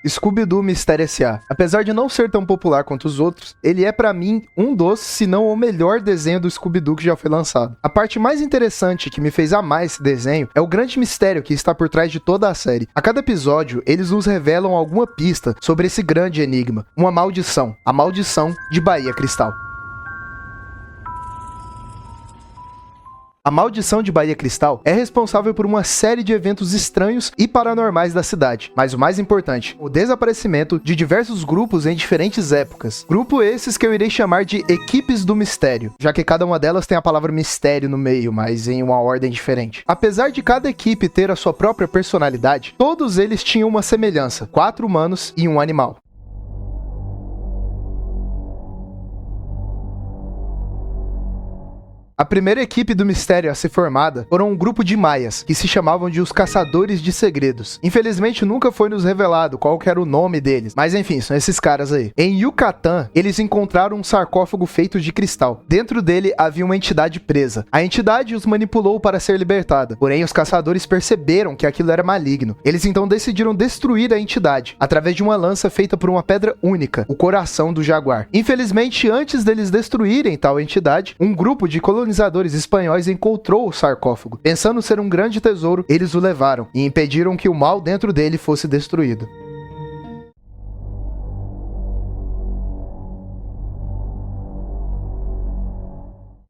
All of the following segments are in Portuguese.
Scooby-Doo Mistério S.A. Apesar de não ser tão popular quanto os outros, ele é pra mim um dos, se não o melhor desenho do Scooby-Doo que já foi lançado. A parte mais interessante que me fez amar esse desenho é o grande mistério que está por trás de toda a série. A cada episódio, eles nos revelam alguma pista sobre esse grande enigma, uma maldição, a maldição de Bahia Cristal. A maldição de Bahia Cristal é responsável por uma série de eventos estranhos e paranormais da cidade, mas o mais importante, o desaparecimento de diversos grupos em diferentes épocas. Grupo esses que eu irei chamar de equipes do mistério, já que cada uma delas tem a palavra mistério no meio, mas em uma ordem diferente. Apesar de cada equipe ter a sua própria personalidade, todos eles tinham uma semelhança: 4 humanos e um animal. A primeira equipe do mistério a ser formada foram um grupo de maias, que se chamavam de os Caçadores de Segredos. Infelizmente nunca foi nos revelado qual que era o nome deles, mas enfim, são esses caras aí. Em Yucatán, eles encontraram um sarcófago feito de cristal. Dentro dele havia uma entidade presa. A entidade os manipulou para ser libertada, porém os caçadores perceberam que aquilo era maligno. Eles então decidiram destruir a entidade, através de uma lança feita por uma pedra única, o coração do jaguar. Infelizmente, antes deles destruírem tal entidade, um grupo de colonizadores espanhóis encontrou o sarcófago. Pensando ser um grande tesouro, eles o levaram e impediram que o mal dentro dele fosse destruído.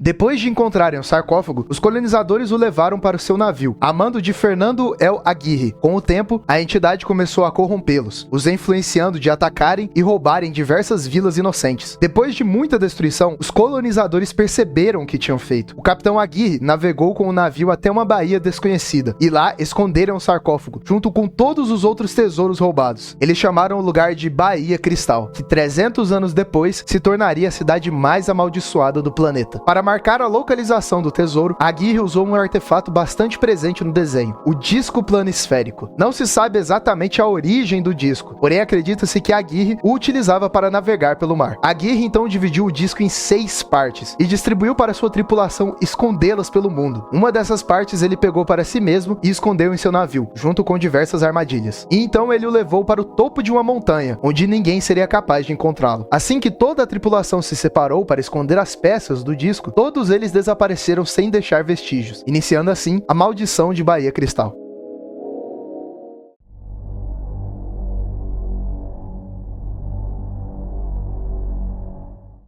Depois de encontrarem o sarcófago, os colonizadores o levaram para o seu navio, a mando de Fernando El Aguirre. Com o tempo, a entidade começou a corrompê-los, os influenciando de atacarem e roubarem diversas vilas inocentes. Depois de muita destruição, os colonizadores perceberam o que tinham feito. O capitão Aguirre navegou com o navio até uma baía desconhecida, e lá esconderam o sarcófago, junto com todos os outros tesouros roubados. Eles chamaram o lugar de Bahia Cristal, que 300 anos depois se tornaria a cidade mais amaldiçoada do planeta. Para marcar a localização do tesouro, Aguirre usou um artefato bastante presente no desenho, o disco planisférico. Não se sabe exatamente a origem do disco, porém acredita-se que Aguirre o utilizava para navegar pelo mar. Aguirre então dividiu o disco em 6 partes e distribuiu para sua tripulação escondê-las pelo mundo. Uma dessas partes ele pegou para si mesmo e escondeu em seu navio, junto com diversas armadilhas. E então ele o levou para o topo de uma montanha, onde ninguém seria capaz de encontrá-lo. Assim que toda a tripulação se separou para esconder as peças do disco, todos eles desapareceram sem deixar vestígios, iniciando assim a maldição de Bahia Cristal.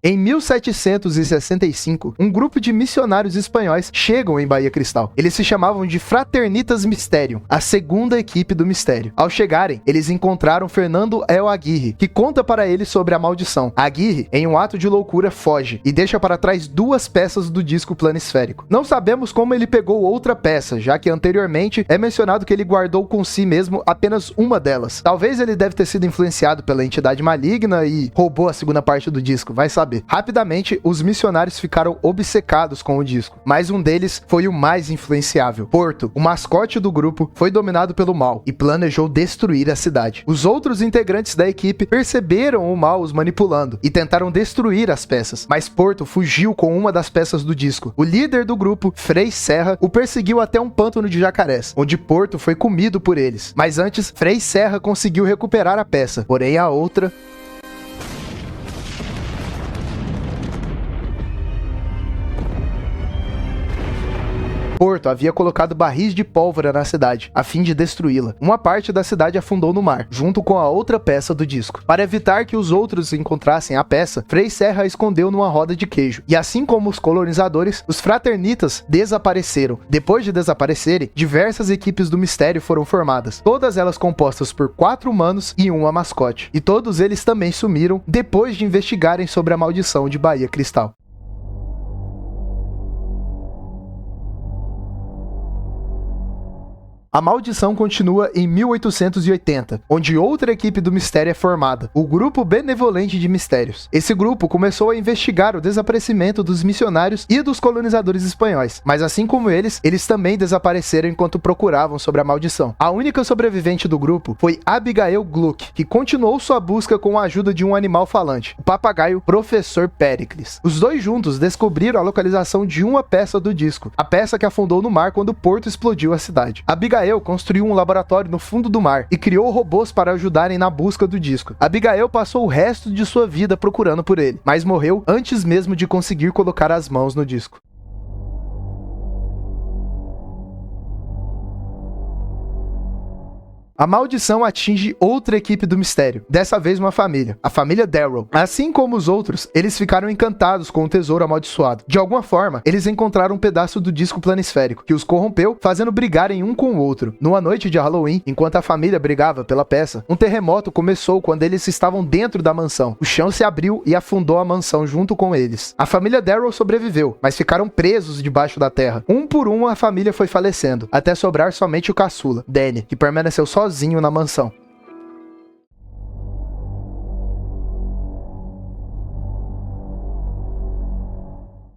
Em 1765, um grupo de missionários espanhóis chegam em Bahia Cristal. Eles se chamavam de Fraternitas Mysterium, a segunda equipe do mistério. Ao chegarem, eles encontraram Fernando El Aguirre, que conta para eles sobre a maldição. Aguirre, em um ato de loucura, foge e deixa para trás 2 peças do disco planisférico. Não sabemos como ele pegou outra peça, já que anteriormente é mencionado que ele guardou com si mesmo apenas uma delas. Talvez ele deve ter sido influenciado pela entidade maligna e roubou a segunda parte do disco, vai saber. Rapidamente, os missionários ficaram obcecados com o disco, mas um deles foi o mais influenciável. Porto, o mascote do grupo, foi dominado pelo mal e planejou destruir a cidade. Os outros integrantes da equipe perceberam o mal os manipulando e tentaram destruir as peças, mas Porto fugiu com uma das peças do disco. O líder do grupo, Frei Serra, o perseguiu até um pântano de jacarés, onde Porto foi comido por eles. Mas antes, Frei Serra conseguiu recuperar a peça, porém a outra... Porto havia colocado barris de pólvora na cidade, a fim de destruí-la. Uma parte da cidade afundou no mar, junto com a outra peça do disco. Para evitar que os outros encontrassem a peça, Frei Serra a escondeu numa roda de queijo. E assim como os colonizadores, os fraternitas desapareceram. Depois de desaparecerem, diversas equipes do mistério foram formadas, todas elas compostas por 4 humanos e uma mascote. E todos eles também sumiram depois de investigarem sobre a maldição de Bahia Cristal. A maldição continua em 1880, onde outra equipe do mistério é formada, o Grupo Benevolente de Mistérios. Esse grupo começou a investigar o desaparecimento dos missionários e dos colonizadores espanhóis, mas assim como eles também desapareceram enquanto procuravam sobre a maldição. A única sobrevivente do grupo foi Abigail Gluck, que continuou sua busca com a ajuda de um animal falante, o papagaio Professor Pericles. Os dois juntos descobriram a localização de uma peça do disco, a peça que afundou no mar quando Porto explodiu a cidade. Abigail Abigail construiu um laboratório no fundo do mar e criou robôs para ajudarem na busca do disco. Abigail passou o resto de sua vida procurando por ele, mas morreu antes mesmo de conseguir colocar as mãos no disco. A maldição atinge outra equipe do mistério, dessa vez uma família, a família Darrow. Assim como os outros, eles ficaram encantados com o tesouro amaldiçoado. De alguma forma, eles encontraram um pedaço do disco planisférico, que os corrompeu, fazendo brigarem um com o outro. Numa noite de Halloween, enquanto a família brigava pela peça, um terremoto começou quando eles estavam dentro da mansão. O chão se abriu e afundou a mansão junto com eles. A família Darrow sobreviveu, mas ficaram presos debaixo da terra. Um por um, a família foi falecendo, até sobrar somente o caçula, Danny, que permaneceu sozinho na mansão.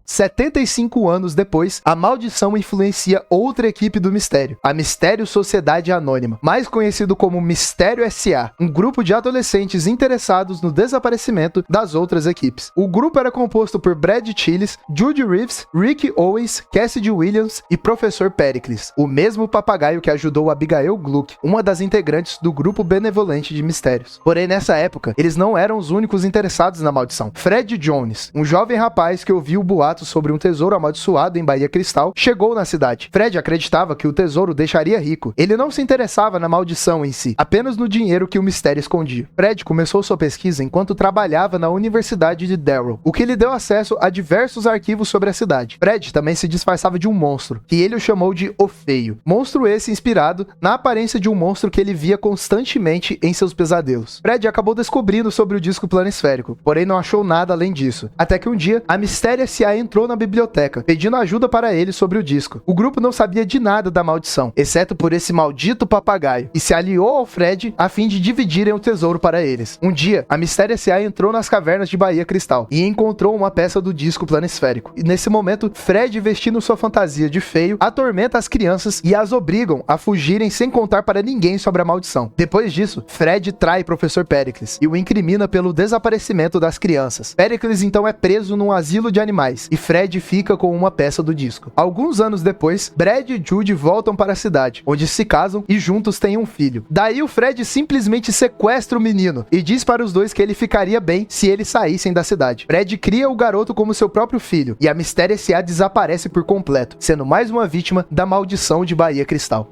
75 anos depois, a maldição influencia outra equipe do mistério, a Mistério Sociedade Anônima, mais conhecido como Mistério S.A., um grupo de adolescentes interessados no desaparecimento das outras equipes. O grupo era composto por Brad Chiles, Judy Reeves, Rick Owens, Cassidy Williams e Professor Pericles, o mesmo papagaio que ajudou Abigail Gluck, uma das integrantes do grupo benevolente de mistérios. Porém, nessa época, eles não eram os únicos interessados na maldição. Fred Jones, um jovem rapaz que ouviu boatos sobre um tesouro amaldiçoado em Bahia Cristal, chegou na cidade. Fred acreditava que o tesouro o deixaria rico. Ele não se interessava na maldição em si, apenas no dinheiro que o mistério escondia. Fred começou sua pesquisa enquanto trabalhava na Universidade de Darrow, o que lhe deu acesso a diversos arquivos sobre a cidade. Fred também se disfarçava de um monstro, que ele o chamou de O Feio. Monstro esse inspirado na aparência de um monstro que ele via constantemente em seus pesadelos. Fred acabou descobrindo sobre o disco planisférico, porém não achou nada além disso. Até que um dia, a Mistério S.A. entrou na biblioteca, pedindo ajuda para ele sobre o disco. O grupo não sabia de nada da maldição, exceto por esse maldito papagaio, e se aliou ao Fred a fim de dividirem o tesouro para eles. Um dia, a Mistério S.A. entrou nas cavernas de Bahia Cristal e encontrou uma peça do disco planisférico. E nesse momento, Fred, vestindo sua fantasia de feio, atormenta as crianças e as obrigam a fugirem sem contar para ninguém sobre a maldição. Depois disso, Fred trai Professor Pericles e o incrimina pelo desaparecimento das crianças. Pericles então é preso num asilo de animais e Fred fica com uma peça do disco. Alguns anos depois, Brad e Judy voltam para a cidade, onde se casam e juntos têm um filho. Daí o Fred simplesmente sequestra o menino e diz para os dois que ele ficaria bem se eles saíssem da cidade. Fred cria o garoto como seu próprio filho e a Mistério S.A. desaparece por completo, sendo mais uma vítima da maldição de Bahia Cristal.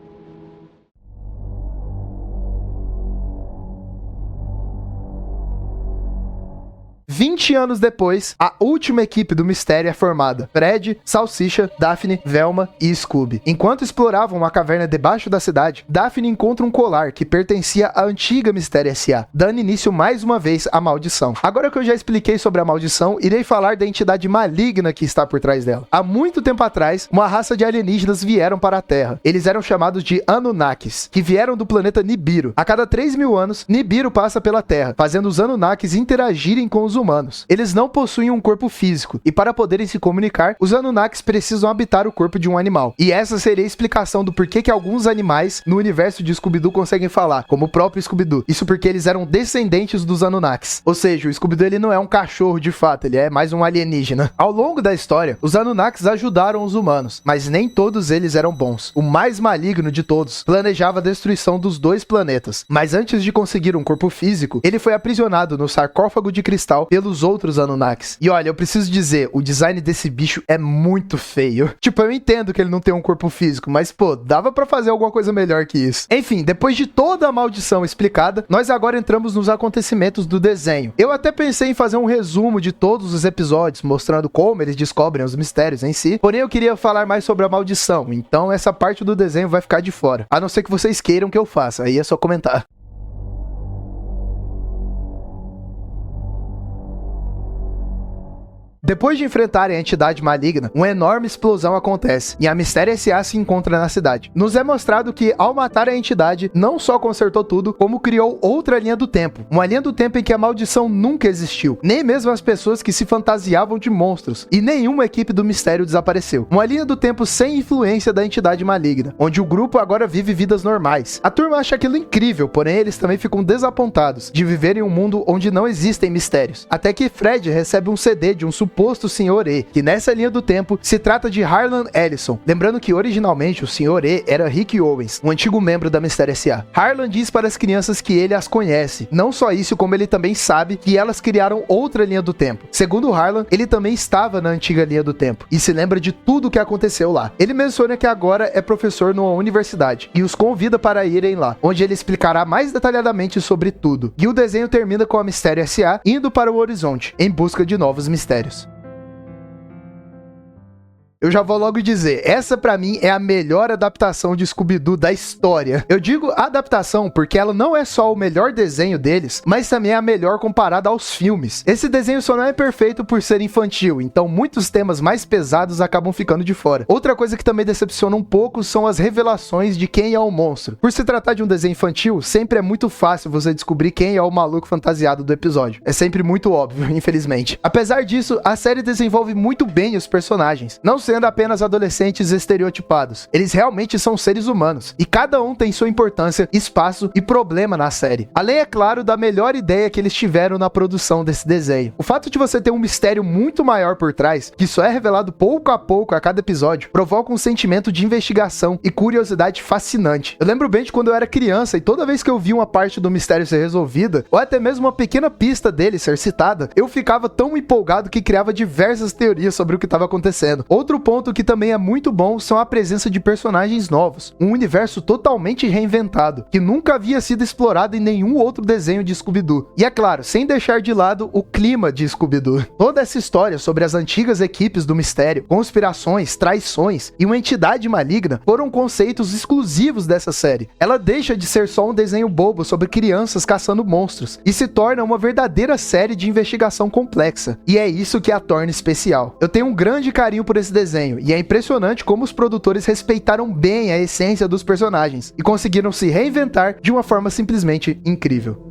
20 anos depois, a última equipe do mistério é formada. Fred, Salsicha, Daphne, Velma e Scooby. Enquanto exploravam uma caverna debaixo da cidade, Daphne encontra um colar que pertencia à antiga Mistério S.A., dando início mais uma vez à maldição. Agora que eu já expliquei sobre a maldição, irei falar da entidade maligna que está por trás dela. Há muito tempo atrás, uma raça de alienígenas vieram para a Terra. Eles eram chamados de Anunnakis, que vieram do planeta Nibiru. A cada 3.000 anos, Nibiru passa pela Terra, fazendo os Anunnakis interagirem com os humanos. Eles não possuem um corpo físico, e para poderem se comunicar, os Anunnakis precisam habitar o corpo de um animal. E essa seria a explicação do porquê que alguns animais no universo de Scooby-Doo conseguem falar, como o próprio Scooby-Doo. Isso porque eles eram descendentes dos Anunnakis. Ou seja, o Scooby-Doo ele não é um cachorro de fato, ele é mais um alienígena. Ao longo da história, os Anunnakis ajudaram os humanos, mas nem todos eles eram bons. O mais maligno de todos planejava a destruição dos 2 planetas, mas antes de conseguir um corpo físico, ele foi aprisionado no sarcófago de cristal pelos outros Anunnakis. E olha, eu preciso dizer, o design desse bicho é muito feio. Tipo, eu entendo que ele não tem um corpo físico, mas pô, dava pra fazer alguma coisa melhor que isso. Enfim, depois de toda a maldição explicada, nós agora entramos nos acontecimentos do desenho. Eu até pensei em fazer um resumo de todos os episódios, mostrando como eles descobrem os mistérios em si, porém eu queria falar mais sobre a maldição, então essa parte do desenho vai ficar de fora. A não ser que vocês queiram que eu faça, aí é só comentar. Depois de enfrentarem a entidade maligna, uma enorme explosão acontece e a Mistério S.A. se encontra na cidade. Nos é mostrado que, ao matar a entidade, não só consertou tudo, como criou outra linha do tempo. Uma linha do tempo em que a maldição nunca existiu, nem mesmo as pessoas que se fantasiavam de monstros, e nenhuma equipe do mistério desapareceu. Uma linha do tempo sem influência da entidade maligna, onde o grupo agora vive vidas normais. A turma acha aquilo incrível, porém eles também ficam desapontados de viver em um mundo onde não existem mistérios. Até que Fred recebe um CD de um suposto suposto Sr. E, que nessa linha do tempo se trata de Harlan Ellison. Lembrando que originalmente o Sr. E era Rick Owens, um antigo membro da Mistério S.A. Harlan diz para as crianças que ele as conhece. Não só isso, como ele também sabe que elas criaram outra linha do tempo. Segundo Harlan, ele também estava na antiga linha do tempo e se lembra de tudo o que aconteceu lá. Ele menciona que agora é professor numa universidade e os convida para irem lá, onde ele explicará mais detalhadamente sobre tudo. E o desenho termina com a Mistério S.A. indo para o horizonte, em busca de novos mistérios. Eu já vou logo dizer, essa pra mim é a melhor adaptação de Scooby-Doo da história. Eu digo adaptação porque ela não é só o melhor desenho deles, mas também é a melhor comparada aos filmes. Esse desenho só não é perfeito por ser infantil, então muitos temas mais pesados acabam ficando de fora. Outra coisa que também decepciona um pouco são as revelações de quem é o monstro. Por se tratar de um desenho infantil, sempre é muito fácil você descobrir quem é o maluco fantasiado do episódio. É sempre muito óbvio, infelizmente. Apesar disso, a série desenvolve muito bem os personagens, não sendo apenas adolescentes estereotipados. Eles realmente são seres humanos, e cada um tem sua importância, espaço e problema na série. Além, é claro, da melhor ideia que eles tiveram na produção desse desenho. O fato de você ter um mistério muito maior por trás, que só é revelado pouco a pouco a cada episódio, provoca um sentimento de investigação e curiosidade fascinante. Eu lembro bem de quando eu era criança, e toda vez que eu vi uma parte do mistério ser resolvida, ou até mesmo uma pequena pista dele ser citada, eu ficava tão empolgado que criava diversas teorias sobre o que estava acontecendo. Outro ponto que também é muito bom são a presença de personagens novos, um universo totalmente reinventado, que nunca havia sido explorado em nenhum outro desenho de Scooby-Doo. E é claro, sem deixar de lado o clima de Scooby-Doo. Toda essa história sobre as antigas equipes do mistério, conspirações, traições e uma entidade maligna foram conceitos exclusivos dessa série. Ela deixa de ser só um desenho bobo sobre crianças caçando monstros e se torna uma verdadeira série de investigação complexa. E é isso que a torna especial. Eu tenho um grande carinho por esse desenho, e é impressionante como os produtores respeitaram bem a essência dos personagens e conseguiram se reinventar de uma forma simplesmente incrível.